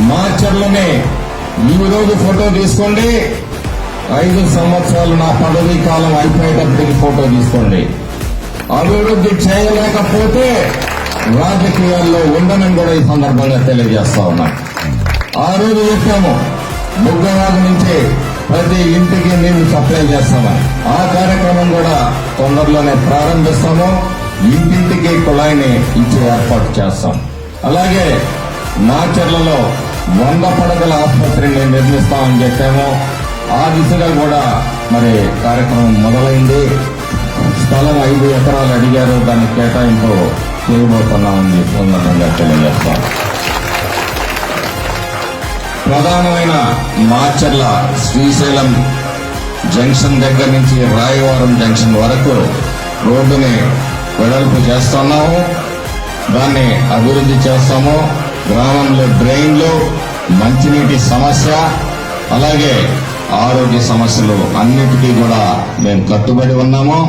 మాచర్లనే ఈ రోజు ఫోటో తీసుకోండి, 5 సంవత్సరాలు నా పదవీ కాలం అయిపోయేటప్పటికి ఫోటో తీసుకోండి. అభివృద్ధి చేయలేకపోతే రాజకీయాల్లో ఉండనని కూడా ఈ సందర్భంగా తెలియజేస్తా ఉన్నా. ఆ రోజు చెప్పాము, బుగ్గవాగు నుంచి ప్రతి ఇంటికి నీళ్లు సప్లై చేస్తామని. ఆ కార్యక్రమం కూడా తొందరలోనే ప్రారంభిస్తాము. ఇంటింటికి కుళాయిని ఇచ్చే ఏర్పాటు చేస్తాం. అలాగే మాచర్లలో 100 పడకల ఆసుపత్రిని నిర్మిస్తామని చెప్పాము. ఆ దిశగా కూడా మరి కార్యక్రమం మొదలైంది. స్థలం 5 ఎకరాలు అడిగారు, దాన్ని కేటాయింపు చేయబోతున్నామని సందర్భంగా తెలియజేస్తాం. ప్రధానమైన మాచర్ల శ్రీశైలం జంక్షన్ దగ్గర నుంచి రాయవరం జంక్షన్ వరకు రోడ్డుని వెడల్పు చేస్తున్నాము, దాన్ని అభివృద్ధి చేస్తాము. గ్రామంలో డ్రైన్లు, మంచినీటి సమస్య, అలాగే ఆరోగ్య సమస్యలు అన్నిటికీ కూడా మేము కట్టుబడి ఉన్నాము.